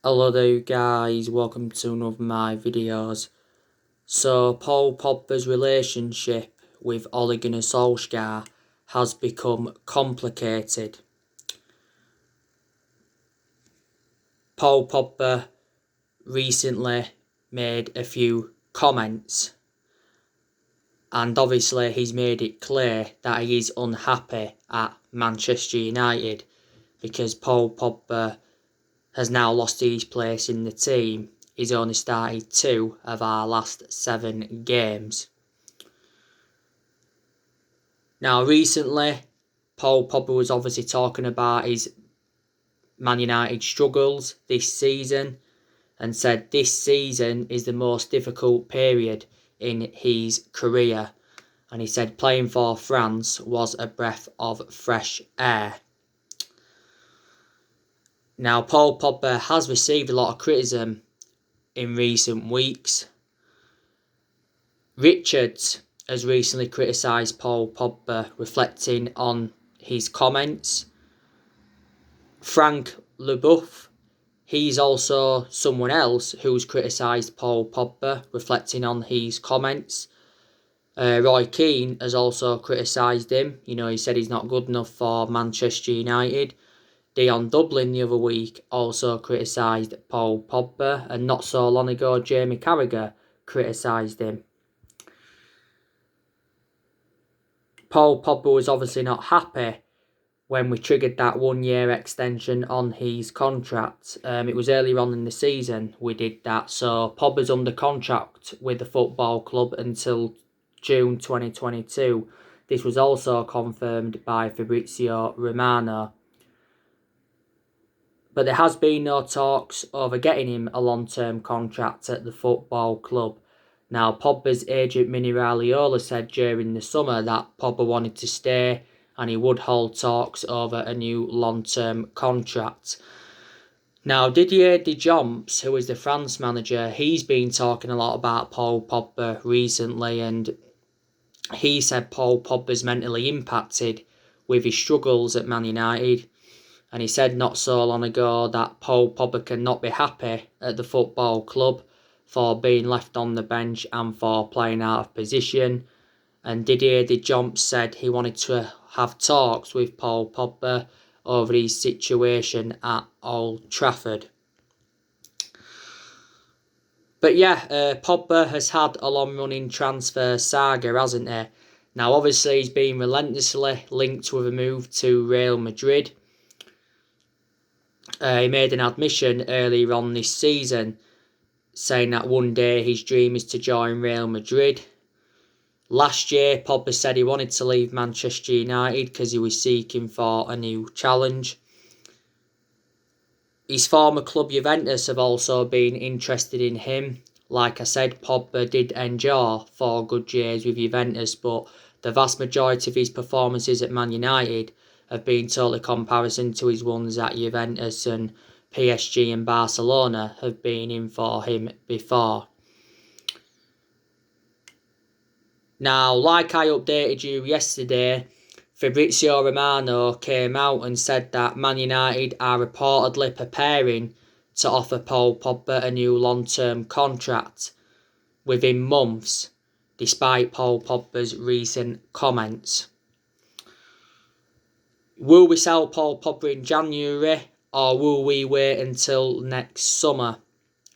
Hello there guys, welcome to another of my videos. So Paul Pogba's relationship with Ole Gunnar Solsjaer has become complicated. Paul Pogba recently made a few comments and obviously he's made it clear that he is unhappy at Manchester United because Paul Pogba has now lost his place in the team. He's only started 2 of our last 7 games. Now recently, Paul Pogba was obviously talking about his Man United struggles this season and said this season is the most difficult period in his career. And he said playing for France was a breath of fresh air. Now, Paul Pogba has received a lot of criticism in recent weeks. Richards has recently criticised Paul Pogba, reflecting on his comments. Frank Leboeuf, he's also someone else who's criticised Paul Pogba, reflecting on his comments. Roy Keane has also criticised him. He said he's not good enough for Manchester United. Dion Dublin the other week also criticised Paul Pogba, and not so long ago Jamie Carragher criticised him. Paul Pogba was obviously not happy when we triggered that 1-year extension on his contract. It was earlier on in the season we did that, so Pogba's under contract with the football club until June 2022. This was also confirmed by Fabrizio Romano. But there has been no talks over getting him a long-term contract at the football club. Now, Pogba's agent Mini Raiola said during the summer that Pogba wanted to stay and he would hold talks over a new long-term contract. Now, Didier Deschamps, who is the France manager, he's been talking a lot about Paul Pogba recently, and he said Paul Pogba's mentally impacted with his struggles at Man United. And he said not so long ago that Paul Pogba cannot be happy at the football club for being left on the bench and for playing out of position. And Didier Deschamps said he wanted to have talks with Paul Pogba over his situation at Old Trafford. But yeah, Pogba has had a long-running transfer saga, hasn't he? Now, obviously, he's been relentlessly linked with a move to Real Madrid. He made an admission earlier on this season saying that one day his dream is to join Real Madrid. Last year, Pogba said he wanted to leave Manchester United because he was seeking for a new challenge. His former club Juventus have also been interested in him. Like I said, Pogba did endure 4 good years with Juventus, but the vast majority of his performances at Man United have been totally comparison to his ones at Juventus, and PSG and Barcelona have been in for him before. Now, like I updated you yesterday, Fabrizio Romano came out and said that Man United are reportedly preparing to offer Paul Pogba a new long-term contract within months, despite Paul Pogba's recent comments. Will we sell Paul Pogba in January, or will we wait until next summer?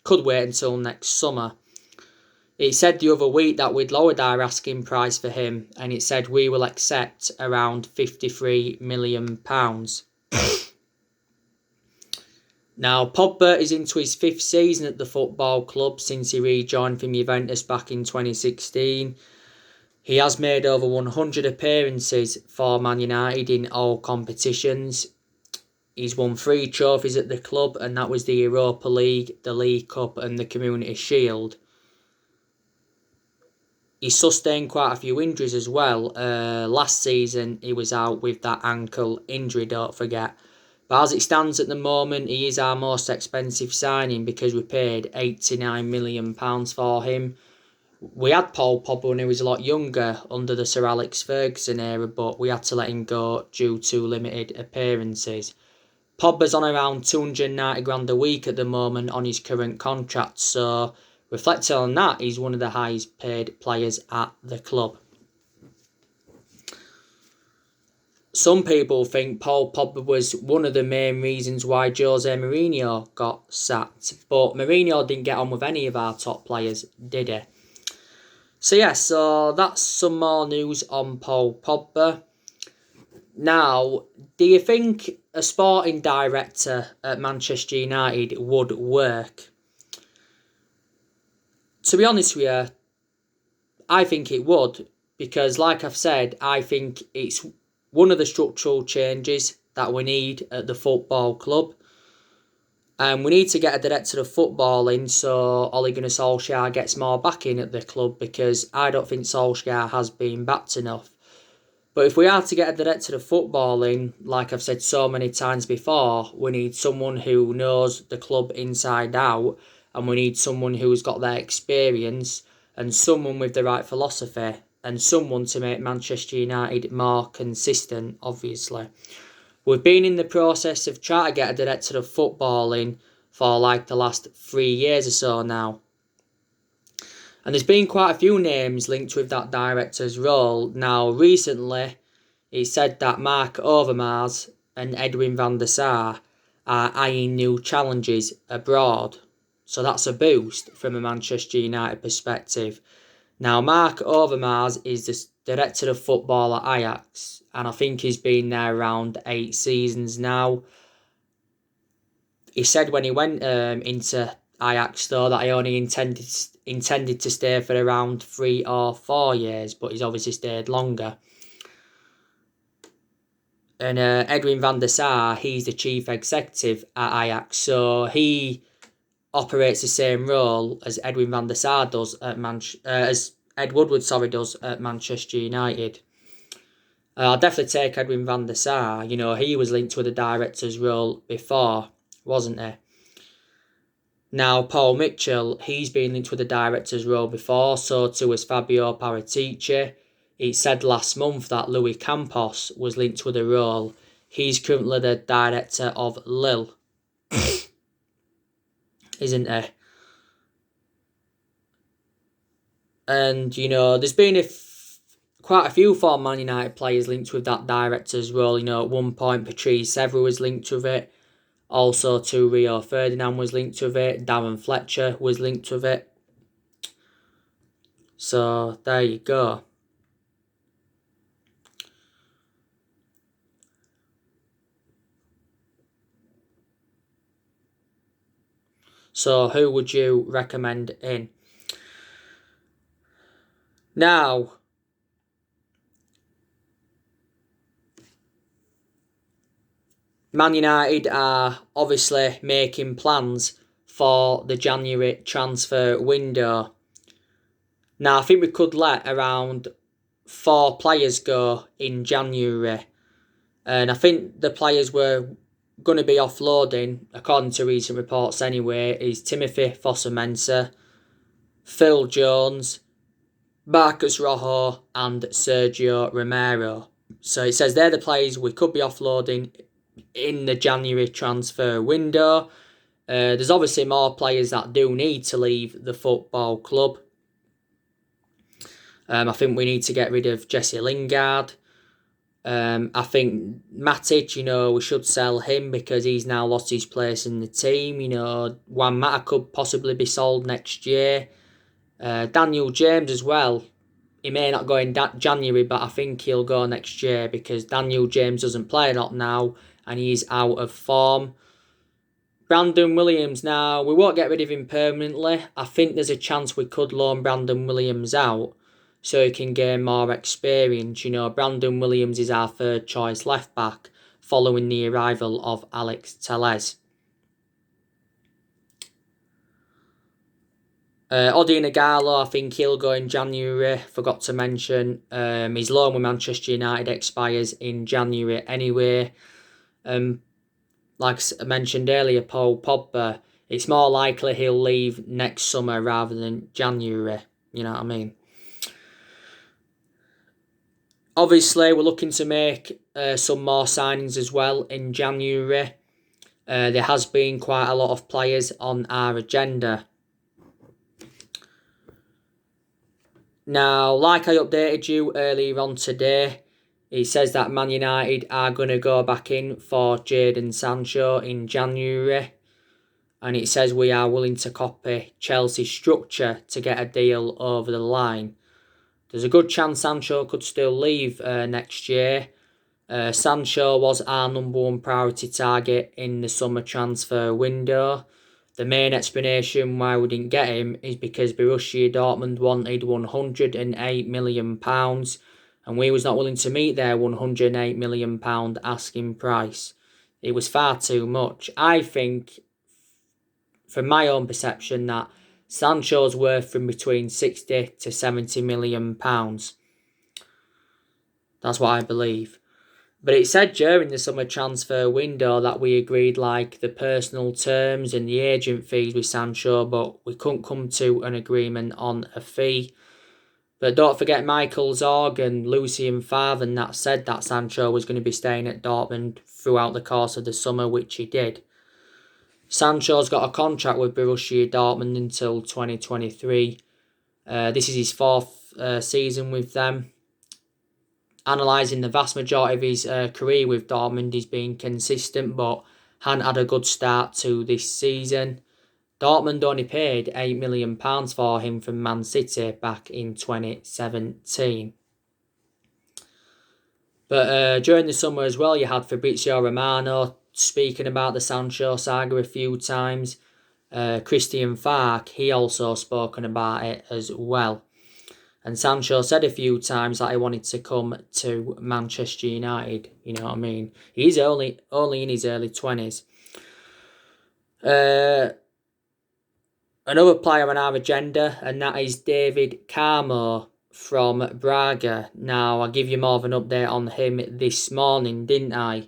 Could wait until next summer. It said the other week that we'd lowered our asking price for him, and it said we will accept around £53 million. Now, Pogba is into his 5th season at the football club since he rejoined from Juventus back in 2016. He has made over 100 appearances for Man United in all competitions. He's won 3 trophies at the club, and that was the Europa League, the League Cup and the Community Shield. He sustained quite a few injuries as well. Last season, he was out with that ankle injury, don't forget. But as it stands at the moment, he is our most expensive signing because we paid £89 million for him. We had Paul Pogba when he was a lot younger under the Sir Alex Ferguson era, but we had to let him go due to limited appearances. Pogba's on around 290 grand a week at the moment on his current contract, so reflecting on that, he's one of the highest paid players at the club. Some people think Paul Pogba was one of the main reasons why Jose Mourinho got sacked, but Mourinho didn't get on with any of our top players, did he? So yeah, so that's some more news on Paul Pogba. Now, do you think a sporting director at Manchester United would work? To be honest with you, I think it would, because like I've said, I think it's one of the structural changes that we need at the football club. And we need to get a director of football in so Ole Gunnar Solsjaer gets more backing at the club, because I don't think Solskjaer has been backed enough. But if we are to get a director of football in, like I've said so many times before, we need someone who knows the club inside out, and we need someone who's got their experience, and someone with the right philosophy, and someone to make Manchester United more consistent, obviously. We've been in the process of trying to get a director of football in for like the last 3 years or so now. And there's been quite a few names linked with that director's role. Now, recently, it said that Mark Overmars and Edwin van der Sar are eyeing new challenges abroad. So that's a boost from a Manchester United perspective. Now, Mark Overmars is the director of football at Ajax, and I think he's been there around 8 seasons now. He said when he went into Ajax, though, that he only intended to stay for around 3 or 4 years, but he's obviously stayed longer. And Edwin van der Sar, he's the chief executive at Ajax, so he operates the same role as Edwin van der Sar does at as Ed Woodward does at Manchester United. I'll definitely take Edwin van der Sar. You know, he was linked with a director's role before, wasn't he? Now, Paul Mitchell, he's been linked with a director's role before, so too was Fabio Paratici. It said last month that Louis Campos was linked with a role. He's currently the director of Lille, isn't he? And, you know, there's been quite a few former Man United players linked with that director's role. You know, at one point, Patrice Evra was linked with it. Also, too, Rio Ferdinand was linked with it. Darren Fletcher was linked with it. So, there you go. So, who would you recommend in? Now, Man United are obviously making plans for the January transfer window. Now, I think we could let around 4 players go in January. And I think the players we're going to be offloading, according to recent reports anyway, is Timothy Fosu-Mensah, Phil Jones, Marcus Rojo and Sergio Romero. So it says they're the players we could be offloading in the January transfer window. There's obviously more players that do need to leave the football club. I think we need to get rid of Jesse Lingard. I think Matic, you know, we should sell him because he's now lost his place in the team. You know, Juan Mata could possibly be sold next year. Daniel James as well. He may not go in January, but I think he'll go next year because Daniel James doesn't play a lot now and he's out of form. Brandon Williams now, we won't get rid of him permanently. I think there's a chance we could loan Brandon Williams out so he can gain more experience. You know, Brandon Williams is our third choice left back following the arrival of Alex Telles. Odion Ighalo, I think he'll go in January. Forgot to mention, his loan with Manchester United expires in January anyway. Like I mentioned earlier, Paul Pogba, it's more likely he'll leave next summer rather than January. You know what I mean? Obviously, we're looking to make some more signings as well in January. there has been quite a lot of players on our agenda. Now, like I updated you earlier on today, it says that Man United are going to go back in for Jadon Sancho in January. And it says we are willing to copy Chelsea's structure to get a deal over the line. There's a good chance Sancho could still leave next year. Sancho was our number one priority target in the summer transfer window. The main explanation why we didn't get him is because Borussia Dortmund wanted £108 million and we was not willing to meet their £108 million asking price. It was far too much. I think, from my own perception, that Sancho's worth from between 60 to 70 million pounds. That's what I believe. But it said during the summer transfer window that we agreed like the personal terms and the agent fees with Sancho, but we couldn't come to an agreement on a fee. But don't forget Michael Zorg and Lucien Favre and that said that Sancho was going to be staying at Dortmund throughout the course of the summer, which he did. Sancho's got a contract with Borussia Dortmund until 2023. This is his fourth season with them. Analysing the vast majority of his career with Dortmund, he's been consistent but hadn't had a good start to this season. Dortmund only paid £8 million for him from Man City back in 2017. But during the summer as well, you had Fabrizio Romano speaking about the Sancho saga a few times. Christian Falk, he also spoken about it as well. And Sancho said a few times that he wanted to come to Manchester United. You know what I mean? He's only in his early 20s. Another player on our agenda, and that is David Carmo from Braga. Now, I give you more of an update on him this morning, didn't I?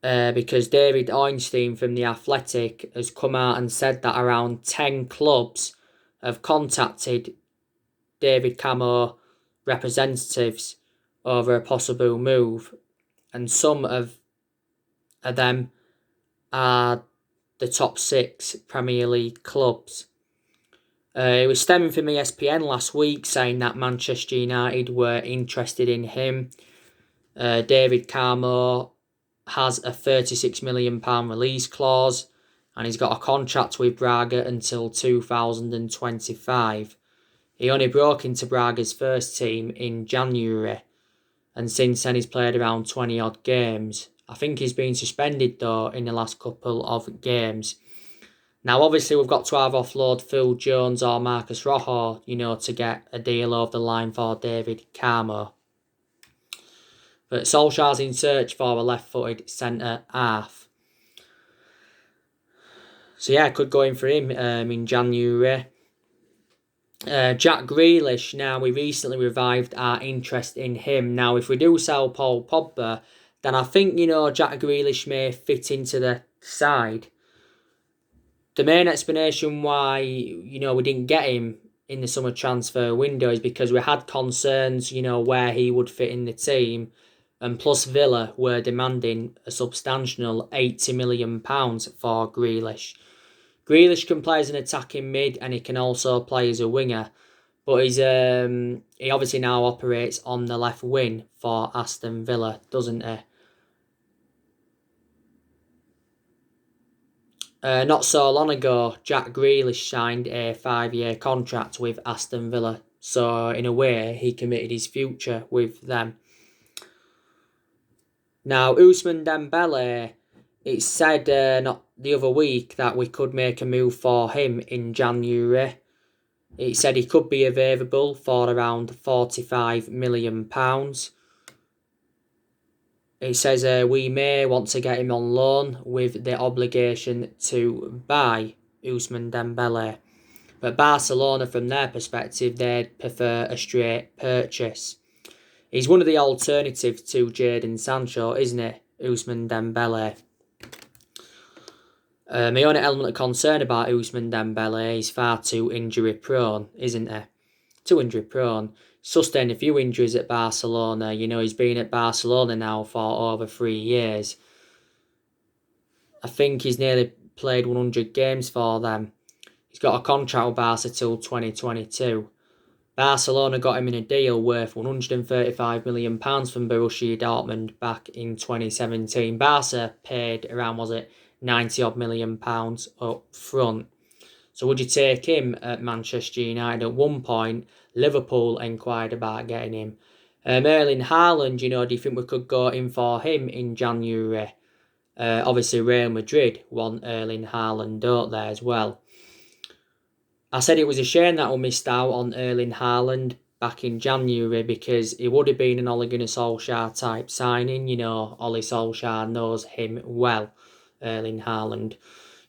Because David Ornstein from The Athletic has come out and said that around 10 clubs have contacted David Carmo representatives over a possible move, and some of them are the top 6 Premier League clubs. It was stemming from ESPN last week saying that Manchester United were interested in him. David Carmo has a £36 million release clause and he's got a contract with Braga until 2025. He only broke into Braga's first team in January, and since then he's played around 20 odd games. I think he's been suspended though in the last couple of games. Now obviously we've got to either offload Phil Jones or Marcus Rojo, to get a deal over the line for David Carmo. But Solsjaer's in search for a left-footed centre half. So yeah, I could go in for him in January. Jack Grealish, now we recently revived our interest in him. Now if we do sell Paul Pogba, then I think, Jack Grealish may fit into the side. The main explanation why, we didn't get him in the summer transfer window is because we had concerns, where he would fit in the team. And plus Villa were demanding a substantial £80 million for Grealish. Grealish can play as an attacking mid and he can also play as a winger. But he obviously now operates on the left wing for Aston Villa, doesn't he? Not so long ago, Jack Grealish signed a 5-year contract with Aston Villa. So in a way, he committed his future with them. Now, Ousmane Dembele, it said not the other week that we could make a move for him in January. It said he could be available for around £45 million. It says we may want to get him on loan with the obligation to buy Ousmane Dembele. But Barcelona, from their perspective, they'd prefer a straight purchase. He's one of the alternatives to Jadon Sancho, isn't he, Ousmane Dembele? My only element of concern about Ousmane Dembele is far too injury prone, isn't he? Too injury prone. Sustained a few injuries at Barcelona. He's been at Barcelona now for over 3 years. I think he's nearly played 100 games for them. He's got a contract with Barca till 2022. Barcelona got him in a deal worth £135 million from Borussia Dortmund back in 2017. Barca paid around, was it, 90 odd million pounds up front. So would you take him at Manchester United? At one point, Liverpool inquired about getting him. Erling Haaland, do you think we could go in for him in January? Obviously, Real Madrid want Erling Haaland, don't they, as well? I said it was a shame that we missed out on Erling Haaland back in January because it would have been an Ole Gunnar Solsjaer type signing. Ole Solsjaer knows him well, Erling Haaland.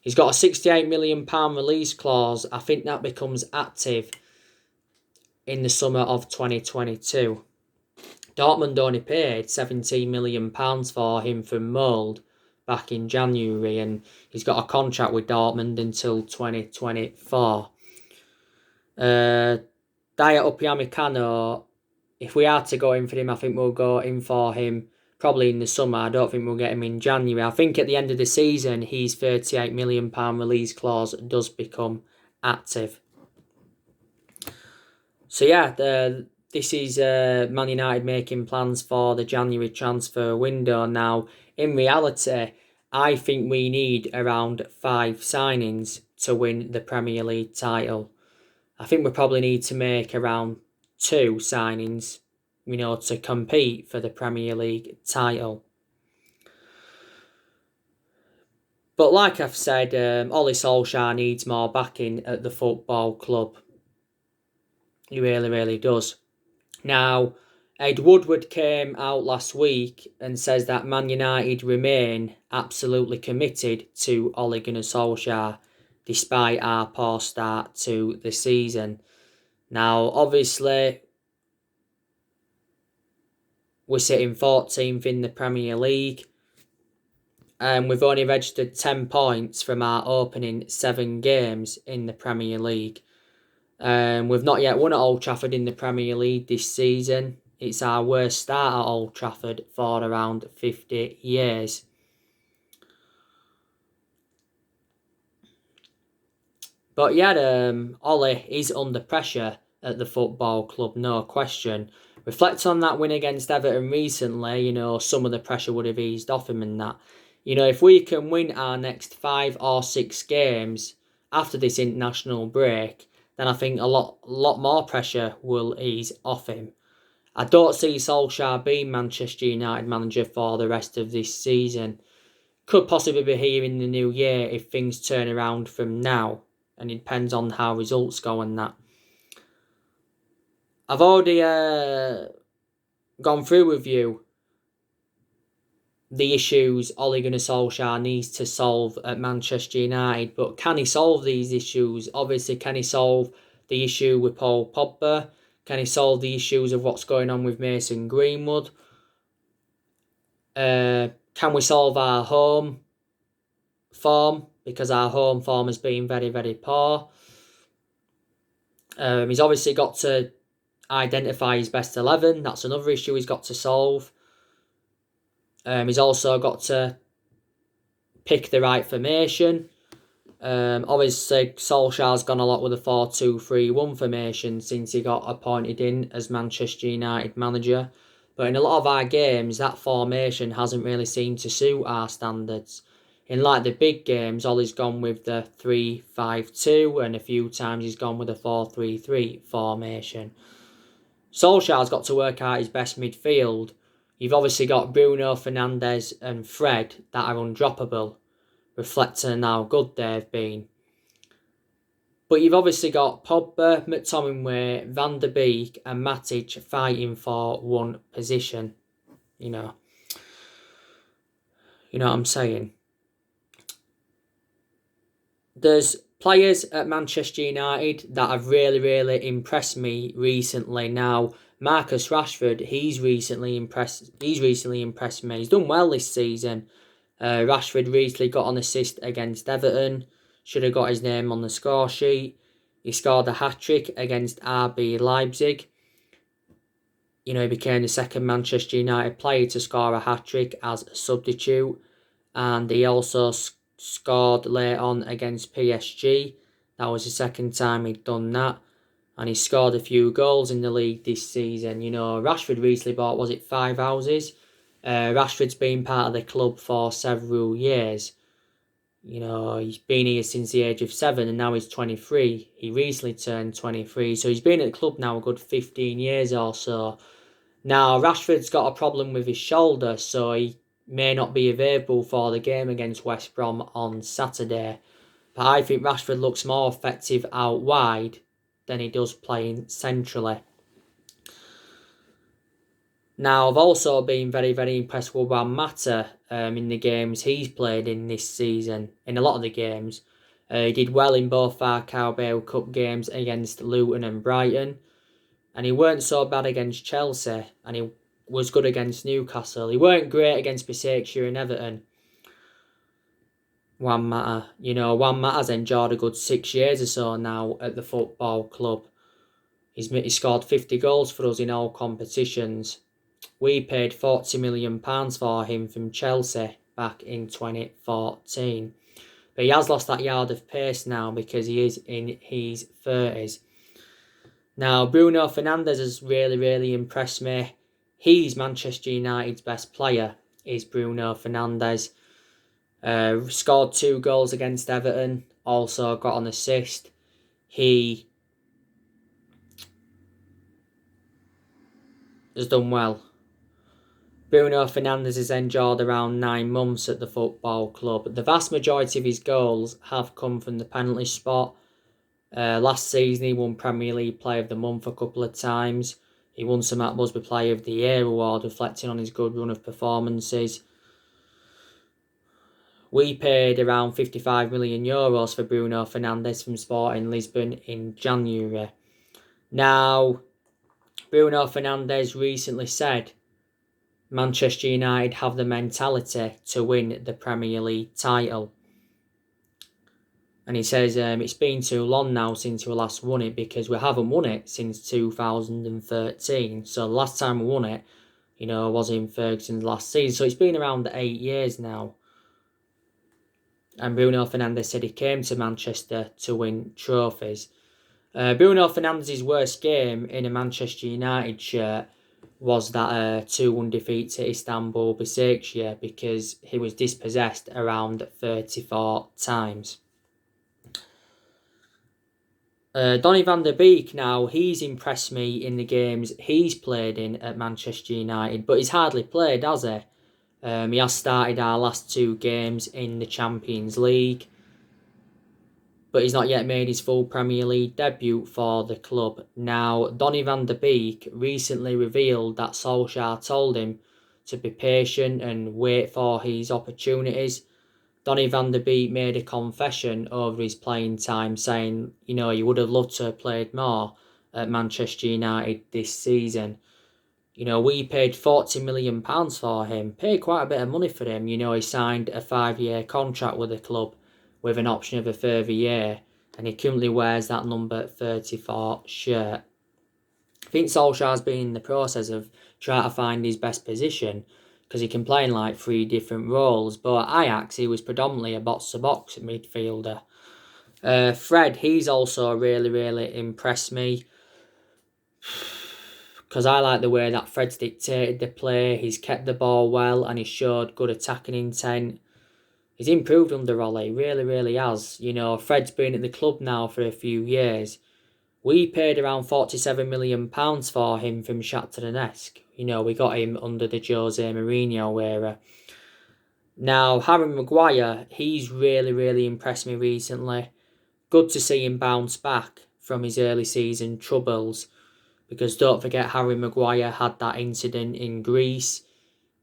He's got a £68 million release clause. I think that becomes active in the summer of 2022. Dortmund only paid £17 million for him from Mould back in January, and he's got a contract with Dortmund until 2024. Dayot Upamecano, if we had to go in for him, I think we'll go in for him probably in the summer. I don't think we'll get him in January. I think at the end of the season, his £38 million release clause does become active. So yeah, this is Man United making plans for the January transfer window. Now, in reality, I think we need around 5 signings to win the Premier League title. I think we probably need to make around 2 signings, to compete for the Premier League title. But like I've said, Ole Solskjaer needs more backing at the football club. He really, really does. Now, Ed Woodward came out last week and says that Man United remain absolutely committed to Ole Gunnar Solskjaer despite our poor start to the season. Now, obviously, we're sitting 14th in the Premier League, and we've only registered 10 points from our opening 7 games in the Premier League. We've not yet won at Old Trafford in the Premier League this season. It's our worst start at Old Trafford for around 50 years. But yeah, Ole is under pressure at the football club, no question. Reflect on that win against Everton recently, some of the pressure would have eased off him and that. If we can win our next 5 or 6 games after this international break, then I think a lot more pressure will ease off him. I don't see Solskjaer being Manchester United manager for the rest of this season. Could possibly be here in the new year if things turn around from now, and it depends on how results go and that. I've already gone through with you the issues Ole Gunnar Solskjaer needs to solve at Manchester United, but can he solve these issues? Obviously, can he solve the issue with Paul Pogba? Can he solve the issues of what's going on with Mason Greenwood? Can we solve our home form? Because our home form has been very, very poor. He's obviously got to identify his best 11. That's another issue he's got to solve. He's also got to pick the right formation. Obviously, Solskjaer's gone a lot with a 4-2-3-1 formation since he got appointed in as Manchester United manager. But in a lot of our games, that formation hasn't really seemed to suit our standards. In the big games, Ole's gone with the 3-5-2 and a few times he's gone with a 4-3-3 formation. Solskjaer's got to work out his best midfield. You've obviously got Bruno Fernandes and Fred that are undroppable, reflecting on how good they've been. But you've obviously got Pogba, McTominay, Van der Beek and Matic fighting for one position. You know what I'm saying? There's players at Manchester United that have really, really impressed me recently. Now, Marcus Rashford, he's recently impressed me. He's done well this season. Rashford recently got an assist against Everton. Should have got his name on the score sheet. He scored a hat-trick against RB Leipzig. He became the second Manchester United player to score a hat-trick as a substitute. And he also scored late on against PSG. That was the second time he'd done that. And he scored a few goals in the league this season. You know, Rashford recently bought, was it 5 houses? Rashford's been part of the club for several years. You know, he's been here since the age of 7 and now he's 23. He recently turned 23. So he's been at the club now a good 15 years or so. Now, Rashford's got a problem with his shoulder, so he may not be available for the game against West Brom on Saturday. But I think Rashford looks more effective out wide than he does playing centrally. Now, I've also been very, very impressed with Juan Mata in the games he's played in this season, in a lot of the games. He did well in both our Carabao Cup games against Luton and Brighton. And he weren't so bad against Chelsea, and he was good against Newcastle. He weren't great against Solsjaer and Everton. Juan Mata. You know, Juan Mata's enjoyed a good 6 years or so now at the football club. He scored 50 goals for us in all competitions. We paid £40 million for him from Chelsea back in 2014. But he has lost that yard of pace now because he is in his 30s. Now, Bruno Fernandes has really, really impressed me. He's Manchester United's best player, is Bruno Fernandes. Scored 2 goals against Everton, also got an assist. He has done well. Bruno Fernandes has enjoyed around 9 months at the football club. The vast majority of his goals have come from the penalty spot. Last season he won Premier League Player of the Month a couple of times. He won some Matt Busby Player of the Year award, reflecting on his good run of performances. We paid around €55 million for Bruno Fernandes from Sporting Lisbon in January. Now, Bruno Fernandes recently said Manchester United have the mentality to win the Premier League title. And he says it's been too long now since we last won it because we haven't won it since 2013. So the last time we won it, you know, was in Ferguson's last season. So it's been around 8 years now. And Bruno Fernandes said he came to Manchester to win trophies. Bruno Fernandes' worst game in a Manchester United shirt was that 2-1 defeat to Istanbul Başakşehir because he was dispossessed around 34 times. Donny van der Beek now, he's impressed me in the games he's played in at Manchester United, but he's hardly played, has he? He has started our last 2 games in the Champions League, but he's not yet made his full Premier League debut for the club. Now, Donny van der Beek recently revealed that Solsjaer told him to be patient and wait for his opportunities. Donny van der Beek made a confession over his playing time, saying, you know, he would have loved to have played more at Manchester United this season. You know, we paid £40 million for him, paid quite a bit of money for him. You know, he signed a 5-year contract with the club with an option of a further year, and he currently wears that number 34 shirt. I think Solskjaer's been in the process of trying to find his best position, because he can play in like 3 different roles. But at Ajax, he was predominantly a box-to-box midfielder. Fred, he's also really, really impressed me. Because I like the way that Fred's dictated the play. He's kept the ball well and he showed good attacking intent. He's improved under Ollie, really, really has. You know, Fred's been at the club now for a few years. We paid around £47 million for him from Shakhtar Donetsk. You know, we got him under the Jose Mourinho era. Now, Harry Maguire, he's really, really impressed me recently. Good to see him bounce back from his early season troubles. Because don't forget, Harry Maguire had that incident in Greece.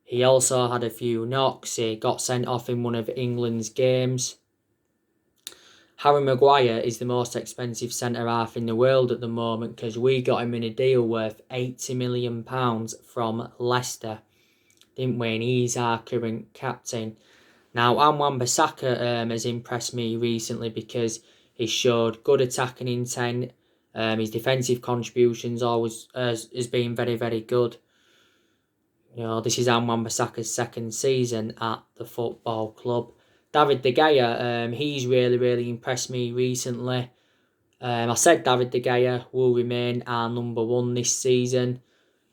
He also had a few knocks. He got sent off in one of England's games. Harry Maguire is the most expensive centre-half in the world at the moment because we got him in a deal worth £80 million from Leicester, didn't we? And he's our current captain. Now, Wan-Bissaka has impressed me recently because he showed good attacking intent. His defensive contributions always has been very, very good. You know, this is Wan-Bissaka's second season at the football club. David De Gea, he's really impressed me recently. I said David De Gea will remain our number one this season.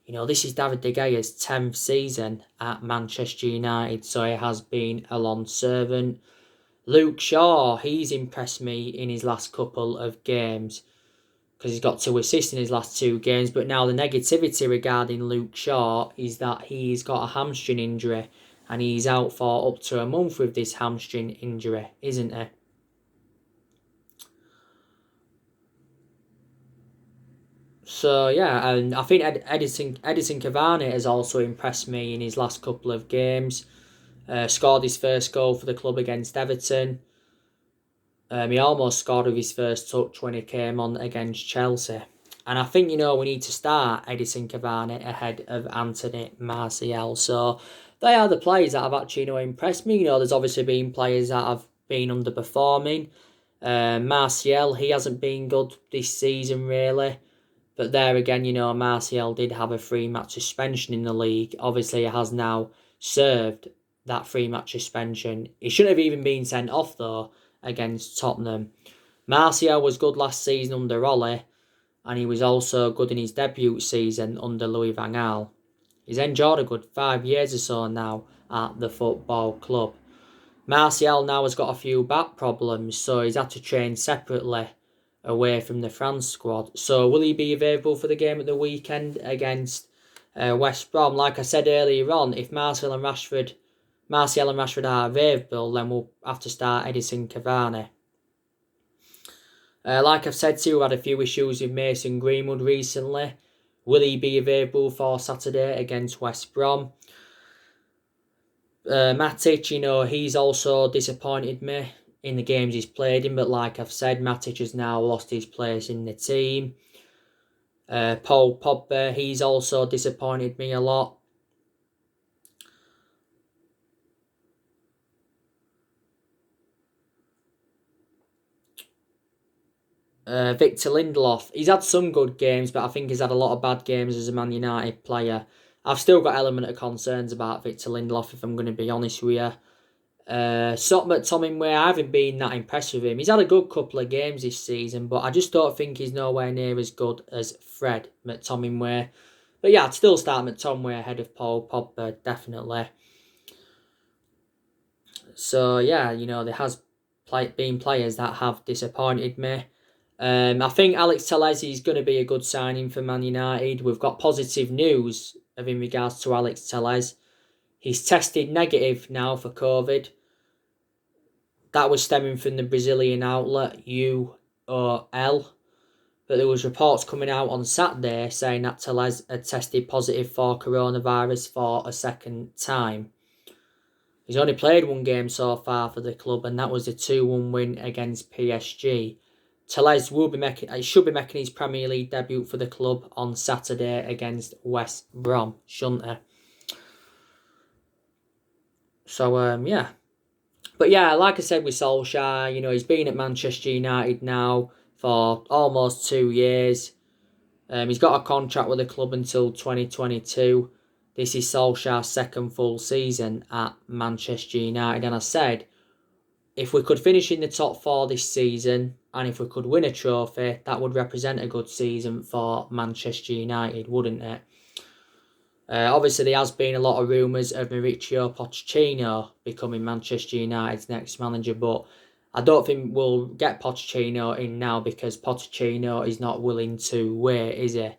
You know, this is David De Gea's 10th season at Manchester United, so he has been a long servant. Luke Shaw, he's impressed me in his last couple of games because he's got 2 assists in his last 2 games. But now the negativity regarding Luke Shaw is that he's got a hamstring injury and he's out for up to a month with this hamstring injury, isn't he? So yeah, and I think Edison Cavani has also impressed me in his last couple of games. Scored his first goal for the club against Everton. He almost scored with his first touch when he came on against Chelsea. And I think, we need to start Edison Cavani ahead of Anthony Martial. So they are the players that have actually, impressed me. There's obviously been players that have been underperforming. Martial, he hasn't been good this season, really. But there again, Martial did have a 3-match suspension in the league. Obviously, he has now served that 3-match suspension. He shouldn't have even been sent off, though, against Tottenham. Martial was good last season under Ole, and he was also good in his debut season under Louis van Gaal. He's enjoyed a good 5 years or so now at the football club. Martial now has got a few back problems, so he's had to train separately away from the France squad. So will he be available for the game at the weekend against West Brom? Like I said earlier on, if Martial and Rashford are available, then we'll have to start Edison Cavani. Like I've said too, we've had a few issues with Mason Greenwood recently. Will he be available for Saturday against West Brom? Matic, he's also disappointed me in the games he's played in, but like I've said, Matic has now lost his place in the team. Paul Pogba, he's also disappointed me a lot. Victor Lindelof, he's had some good games, but I think he's had a lot of bad games as a Man United player. I've still got element of concerns about Victor Lindelof, if I'm going to be honest with you. McTominay, I haven't been that impressed with him. He's had a good couple of games this season, but I just don't think he's nowhere near as good as Fred McTominay. But yeah, I'd still start McTominay ahead of Paul Pogba, definitely. So yeah, there has been players that have disappointed me. I think Alex Telles is going to be a good signing for Man United. We've got positive news in regards to Alex Telles. He's tested negative now for COVID. That was stemming from the Brazilian outlet UOL. But there was reports coming out on Saturday saying that Telles had tested positive for coronavirus for a second time. He's only played 1 game so far for the club, and that was a 2-1 win against PSG. Telles should be making his Premier League debut for the club on Saturday against West Brom, shouldn't he? So, yeah. But yeah, like I said with Solsjaer, he's been at Manchester United now for almost 2 years. He's got a contract with the club until 2022. This is Solskjaer's second full season at Manchester United. And I said, if we could finish in the top 4 this season, and if we could win a trophy, that would represent a good season for Manchester United, wouldn't it? Obviously, there has been a lot of rumours of Mauricio Pochettino becoming Manchester United's next manager, but I don't think we'll get Pochettino in now because Pochettino is not willing to wait, is he?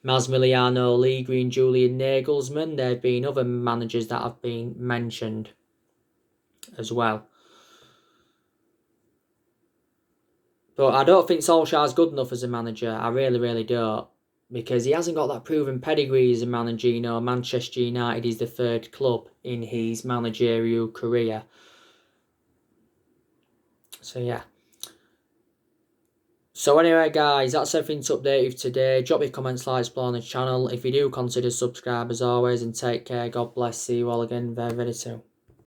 Massimiliano Allegri and Julian Nagelsmann, there have been other managers that have been mentioned as well. But I don't think Solskjaer's good enough as a manager. I really don't. Because he hasn't got that proven pedigree as a manager. Manchester United is the 3rd club in his managerial career. So, yeah. So, anyway, guys, that's everything to update you today. Drop your comments, like, explore on the channel. If you do, consider subscribe as always. And take care. God bless. See you all again very soon.